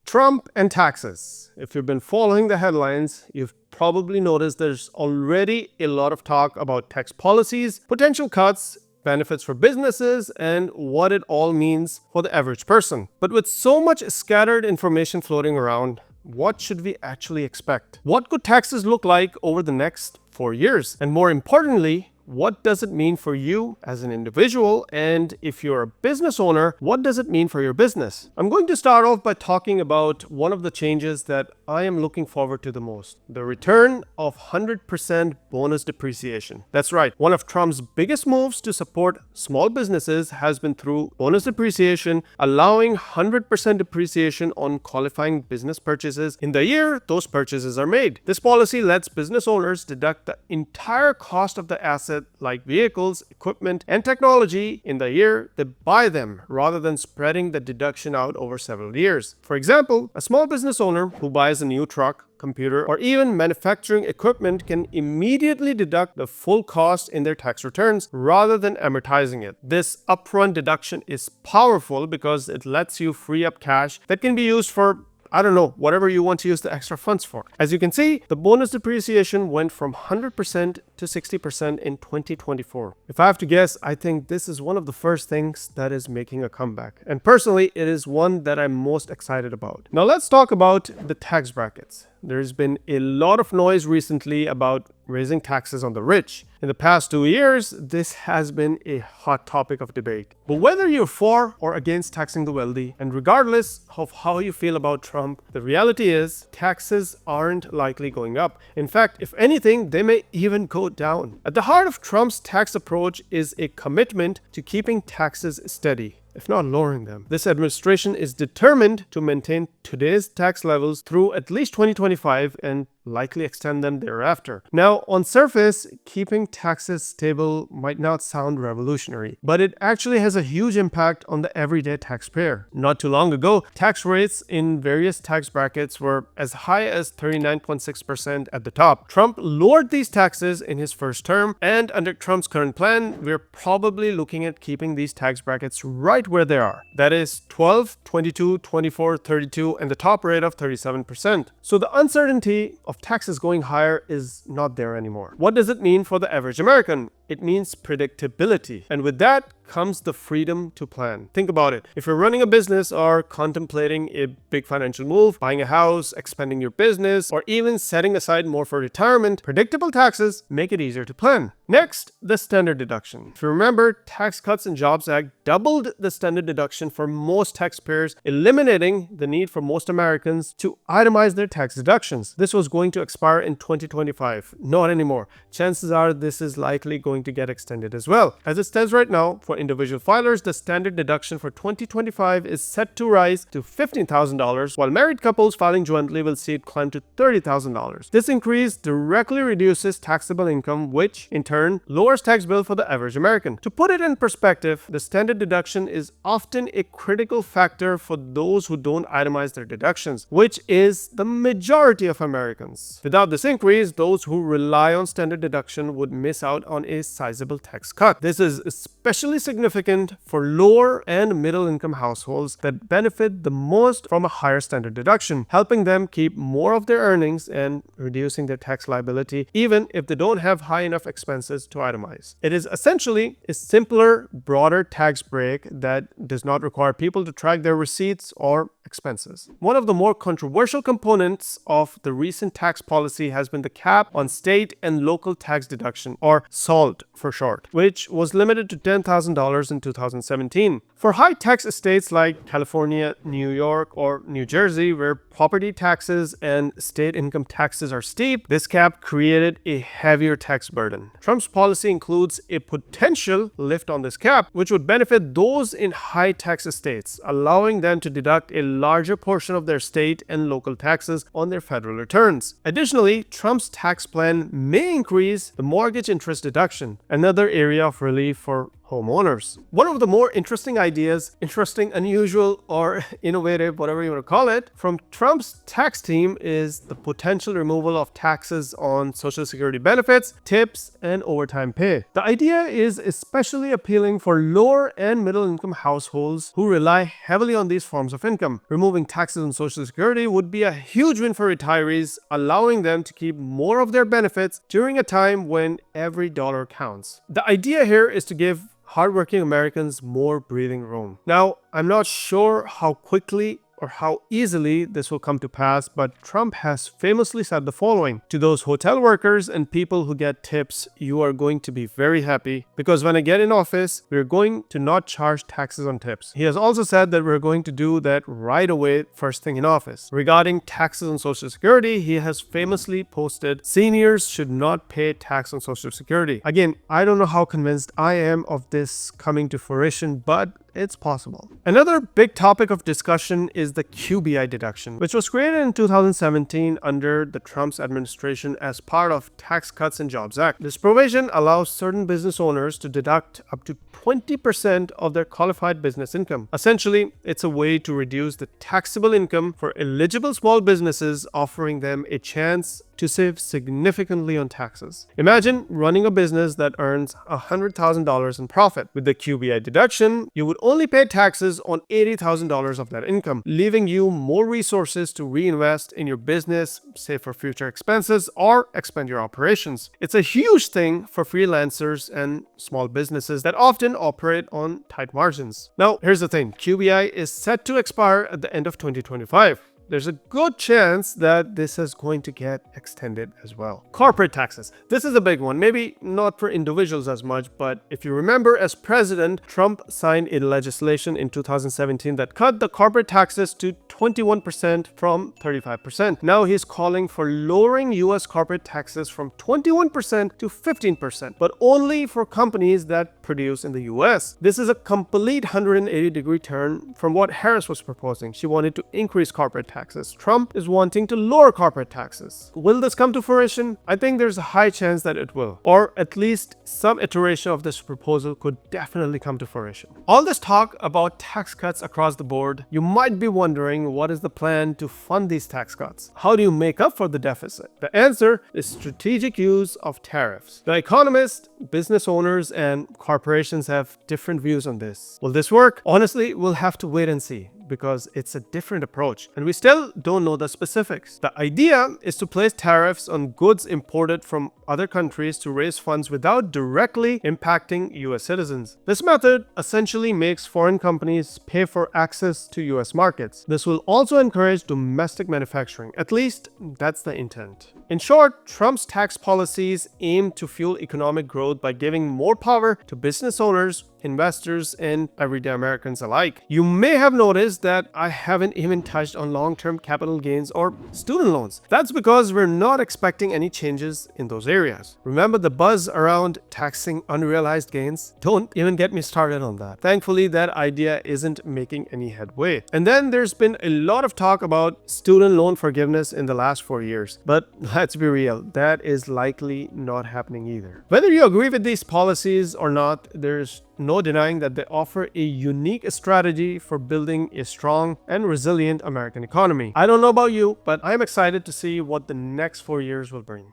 Trump and taxes. If you've been following the headlines, you've probably noticed there's already a lot of talk about tax policies, potential cuts, benefits for businesses, and what it all means for the average person. But with so much scattered information floating around, what should we actually expect? What could taxes look like over the next 4 years? And more importantly, what does it mean for you as an individual? And if you're a business owner, what does it mean for your business? I'm going to start off by talking about one of the changes that I am looking forward to the most: the return of 100% bonus depreciation. That's right. One of Trump's biggest moves to support small businesses has been through bonus depreciation, allowing 100% depreciation on qualifying business purchases in the year those purchases are made. This policy lets business owners deduct the entire cost of the asset, like vehicles, equipment, and technology, in the year they buy them, rather than spreading the deduction out over several years. For example, a small business owner who buys a new truck, computer, or even manufacturing equipment can immediately deduct the full cost in their tax returns rather than amortizing it. This upfront deduction is powerful because it lets you free up cash that can be used for whatever you want to use the extra funds for. As you can see, the bonus depreciation went from 100% to 60% in 2024. If I have to guess, I think this is one of the first things that is making a comeback. And personally, it is one that I'm most excited about. Now let's talk about the tax brackets. There's been a lot of noise recently about raising taxes on the rich. In the past 2 years, this has been a hot topic of debate. But whether you're for or against taxing the wealthy, and regardless of how you feel about Trump, the reality is taxes aren't likely going up. In fact, if anything, they may even go down. At the heart of Trump's tax approach is a commitment to keeping taxes steady, if not lowering them. This administration is determined to maintain today's tax levels through at least 2025 and likely extend them thereafter. Now, on surface, keeping taxes stable might not sound revolutionary, but it actually has a huge impact on the everyday taxpayer. Not too long ago, tax rates in various tax brackets were as high as 39.6% at the top. Trump lowered these taxes in his first term, and under Trump's current plan, we're probably looking at keeping these tax brackets right where they are. That is 12, 22, 24, 32, and the top rate of 37%. So the uncertainty of taxes going higher is not there anymore. What does it mean for the average American? It means predictability. And with that comes the freedom to plan. Think about it. If you're running a business or contemplating a big financial move, buying a house, expanding your business, or even setting aside more for retirement, predictable taxes make it easier to plan. Next, the standard deduction. If you remember, Tax Cuts and Jobs Act doubled the standard deduction for most taxpayers, eliminating the need for most Americans to itemize their tax deductions. This was going to expire in 2025. Not anymore. Chances are this is likely going to get extended as well. As it stands right now, for individual filers, the standard deduction for 2025 is set to rise to $15,000, while married couples filing jointly will see it climb to $30,000. This increase directly reduces taxable income, which in turn lowers tax bill for the average American. To put it in perspective, the standard deduction is often a critical factor for those who don't itemize their deductions, which is the majority of Americans. Without this increase, those who rely on standard deduction would miss out on a sizable tax cut. This is especially significant for lower and middle income households that benefit the most from a higher standard deduction, helping them keep more of their earnings and reducing their tax liability even if they don't have high enough expenses to itemize. It is essentially a simpler, broader tax break that does not require people to track their receipts or expenses. One of the more controversial components of the recent tax policy has been the cap on state and local tax deduction, or SALT for short, which was limited to $10,000 in 2017. For high tax estates like California, New York, or New Jersey, where property taxes and state income taxes are steep, this cap created a heavier tax burden. Trump's policy includes a potential lift on this cap, which would benefit those in high tax estates, allowing them to deduct a larger portion of their state and local taxes on their federal returns. Additionally, Trump's tax plan may increase the mortgage interest deduction, another area of relief for homeowners. One of the more interesting ideas, interesting, unusual, or innovative, whatever you want to call it, from Trump's tax team is the potential removal of taxes on Social Security benefits, tips, and overtime pay. The idea is especially appealing for lower and middle income households who rely heavily on these forms of income. Removing taxes on Social Security would be a huge win for retirees, allowing them to keep more of their benefits during a time when every dollar counts. The idea here is to give hardworking Americans more breathing room. Now, I'm not sure how quickly or how easily this will come to pass, but Trump has famously said the following: to those hotel workers and people who get tips, you are going to be very happy because when I get in office, we're going to not charge taxes on tips. He has also said that we're going to do that right away, first thing in office. Regarding taxes on Social Security, he has famously posted, seniors should not pay tax on Social Security. Again, I don't know how convinced I am of this coming to fruition, but it's possible. Another big topic of discussion is the QBI deduction, which was created in 2017 under the Trump's administration as part of Tax Cuts and Jobs Act. This provision allows certain business owners to deduct up to 20% of their qualified business income. Essentially, it's a way to reduce the taxable income for eligible small businesses, offering them a chance to save significantly on taxes. Imagine running a business that earns $100,000 in profit. With the QBI deduction, you would only pay taxes on $80,000 of that income, leaving you more resources to reinvest in your business, save for future expenses, or expand your operations. It's a huge thing for freelancers and small businesses that often operate on tight margins. Now, here's the thing. QBI is set to expire at the end of 2025. There's a good chance that this is going to get extended as well. Corporate taxes. This is a big one. Maybe not for individuals as much, but if you remember, as president, Trump signed a legislation in 2017 that cut the corporate taxes to 21% from 35%. Now he's calling for lowering US corporate taxes from 21% to 15%, but only for companies that produce in the US. This is a complete 180-degree turn from what Harris was proposing. She wanted to increase corporate taxes. Trump is wanting to lower corporate taxes. Will this come to fruition? I think there's a high chance that it will, or at least some iteration of this proposal could definitely come to fruition. All this talk about tax cuts across the board, you might be wondering, what is the plan to fund these tax cuts? How do you make up for the deficit? The answer is strategic use of tariffs. The economists, business owners, and corporations have different views on this. Will this work? Honestly, we'll have to wait and see, because it's a different approach and we still don't know the specifics. The idea is to place tariffs on goods imported from other countries to raise funds without directly impacting US citizens. This method essentially makes foreign companies pay for access to US markets. This will also encourage domestic manufacturing. At least that's the intent. In short, Trump's tax policies aim to fuel economic growth by giving more power to business owners, investors, and everyday Americans alike. You may have noticed that I haven't even touched on long-term capital gains or student loans. That's because we're not expecting any changes in those areas. Remember the buzz around taxing unrealized gains? Don't even get me started on that. Thankfully, that idea isn't making any headway. And then there's been a lot of talk about student loan forgiveness in the last 4 years. But let's be real, that is likely not happening either. Whether you agree with these policies or not, there's no denying that they offer a unique strategy for building a strong and resilient American economy. I don't know about you, but I'm excited to see what the next 4 years will bring.